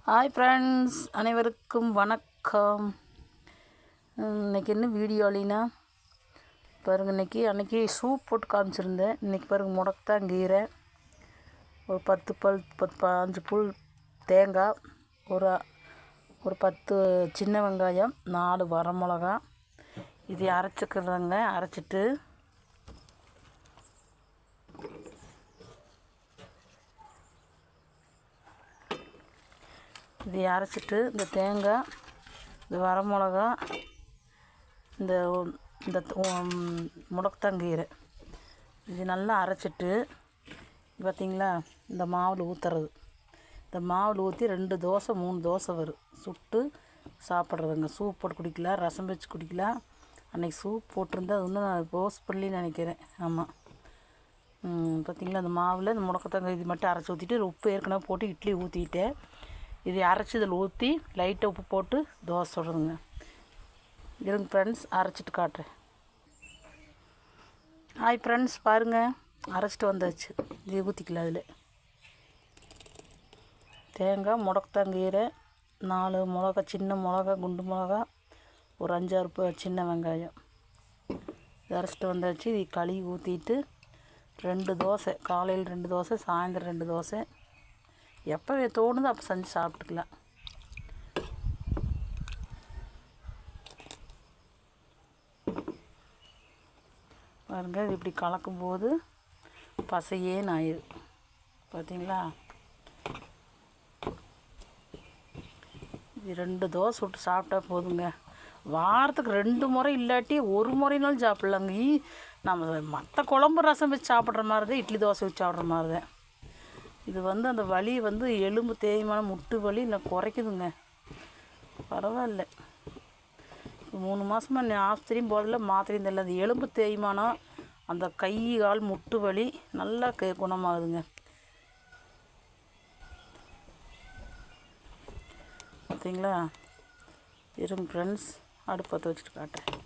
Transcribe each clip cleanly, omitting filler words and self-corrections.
Hi friends, அனைவருக்கும் வணக்கம். இன்றைக்கி என்ன வீடியோலினா பாருங்கள். அன்றைக்கி சூப் போட்டு காமிச்சிருந்தேன். இன்றைக்கி பாருங்கள், முடக்கத்தாங்கீரை, ஒரு 5 புல் தேங்காய், ஒரு 10 சின்ன வெங்காயம், 4 வரமிளகா, இதை அரைச்சிக்கிறதாங்க. அரைச்சிட்டு இதை அரைச்சிட்டு இந்த தேங்காய், இந்த வரமிளகா, இந்த இந்த முடக்கத்தாங்கீரை இது நல்லா அரைச்சிட்டு பார்த்திங்களா, இந்த மாவில் ஊற்றுறது. இந்த மாவில் ஊற்றி 2 தோசை 3 தோசை வரும் சுட்டு சாப்பிட்றதுங்க. சூப் போட்டு குடிக்கலாம், ரசம் வச்சு குடிக்கலாம். அன்றைக்கி சூப் போட்டிருந்தா அது இன்னும் நான் போஸ்ட் பண்ணி நினைக்கிறேன். ஆமாம், பார்த்திங்களா, அந்த மாவில் இந்த முடக்கத்தாங்கீரை இது மட்டும் அரைச்சி ஊற்றிட்டு உப்பு ஏற்கனவே போட்டு இட்லி ஊற்றிட்டேன். இதை அரைச்சி இதில் ஊற்றி லைட்டாக உப்பு போட்டு தோசை சுடுறதுங்க. இருங்க ஃப்ரெண்ட்ஸ், அரைச்சிட்டு காட்டுறேன். ஹாய் ஃப்ரெண்ட்ஸ், பாருங்கள், அரைச்சிட்டு வந்தாச்சு. இதை ஊற்றிக்கலாம். அதில் தேங்காய், முடக்கத்தாங்கீரை, 4 மிளகா, சின்ன மிளகா, குண்டு மிளகா, ஒரு 5-6 சின்ன வெங்காயம் இதை அரைச்சிட்டு வந்தாச்சு. இதை கழுவி ஊற்றிட்டு 2 தோசை, காலையில் 2 தோசை, சாயந்தரம் 2 தோசை, எப்போ தோணுதோ அப்போ செஞ்சு சாப்பிட்டுக்கலாம். பாருங்கள், இது இப்படி கலக்கும்போது பசையே நாயுது. பார்த்தீங்களா, இது 2 தோசை விட்டு சாப்பிட்டா போதுங்க. வாரத்துக்கு 2 முறை இல்லாட்டி 1 முறைனாலும் சாப்பிட்லாங்க. நம்ம மற்ற குழம்பு ரசம் வச்சு சாப்பிட்ற மாதிரி தான், இட்லி தோசை வச்சு சாப்பிட்ற மாதிரி தான். இது அந்த வலி எலும்பு தேய்மானம், முட்டு வலி இல்லை குறைக்குதுங்க. பரவாயில்ல. 3 மாதமாக நான் ஆஸ்பத்திரியும் போதில்லை, மாத்திரையும் தெரியல. அது எலும்பு தேய்மானம், அந்த கை கால் முட்டு வலி நல்லா குணமாகுதுங்க. பார்த்தீங்களா? இருங்க ஃப்ரெண்ட்ஸ், அடுப்பத்தை வச்சுட்டு காட்டுறேன்.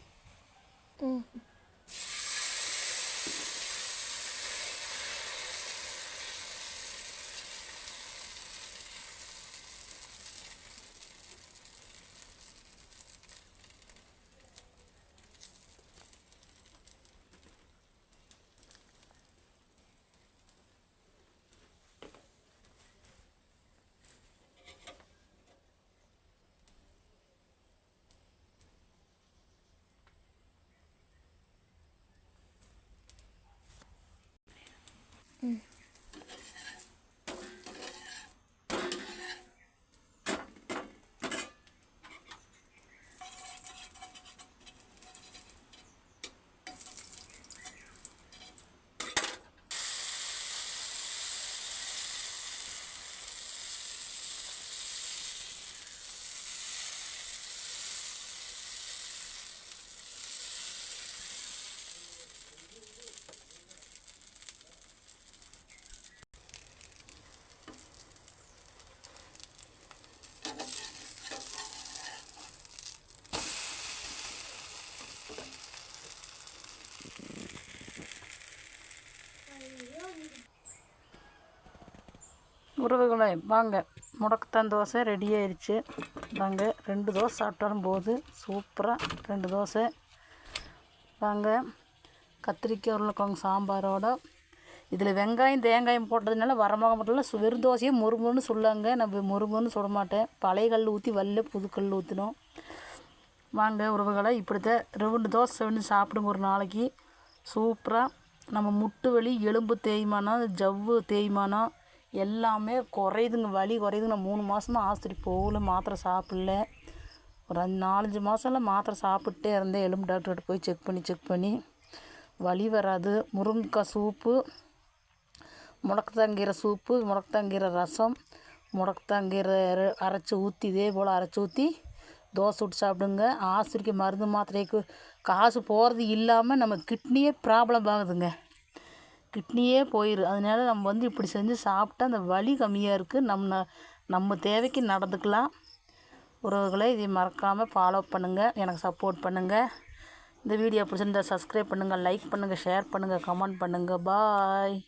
உறவுகளை வாங்க, முடக்கத்தான் தோசை ரெடி ஆயிடுச்சு. வாங்க, 2 தோசை சாப்பிட்டாலும் போது சூப்பராக 2 தோசை. வாங்க, கத்திரிக்காய் உருளைக்கிழங்கு சாம்பாரோட இதில் வெங்காயம் தேங்காயம் போட்டதுனால வரமாக மட்டும் வெறும் தோசையே முறுமுறுன்னு சொல்லாங்க. நான் முறுமுறுன்னு சுட மாட்டேன். பழைய கல் ஊற்றி வல்ல புது கல் ஊற்றினோம். வாங்க உறவுகளை, இப்படித்தான் 2 தோசை வந்து சாப்பிடுங்க ஒரு நாளைக்கு. சூப்பராக நம்ம முட்டு வலி, எலும்பு தேய்மானம், ஜவ்வு தேய்மானம் எல்லாமே குறையுதுங்க. வலி குறையுதுங்க. நான் 3 மாதமாக ஆஸ்பத்திரி போகல, மாத்திரை சாப்பிடல. ஒரு 4-5 மாதம்லாம் மாத்திரை சாப்பிட்டே இருந்தேன். எலும்பு டாக்டர்கிட்ட போய் செக் பண்ணி வலி வராது. முருங்கைக்காய் சூப்பு, முடக்கத்தாங்கீரை சூப்பு, முடக்கத்தாங்கீரை ரசம், முடக்கத்தாங்கீரை அரைச்சி ஊற்றி இதே போல் அரைச்சி ஊற்றி தோசை விட்டு சாப்பிடுங்க. ஆஸ்பத்திரிக்கு மருந்து மாத்திரைக்கு காசு போகிறது இல்லாமல் நம்ம கிட்னியே ப்ராப்ளம் ஆகுதுங்க. கிட்னியே போயிடும். அதனால நம்ம இப்படி செஞ்சு சாப்பிட்டா அந்த வலி கம்மியாக இருக்குது. நம்ம தேவைக்கு நடந்துக்கலாம். உறவுகளை இதை மறக்காமல் ஃபாலோ பண்ணுங்கள், எனக்கு சப்போர்ட் பண்ணுங்கள். இந்த வீடியோ பிடிச்சிருந்தால் சப்ஸ்கிரைப் பண்ணுங்கள், லைக் பண்ணுங்கள், ஷேர் பண்ணுங்கள், கமெண்ட் பண்ணுங்கள். பாய்.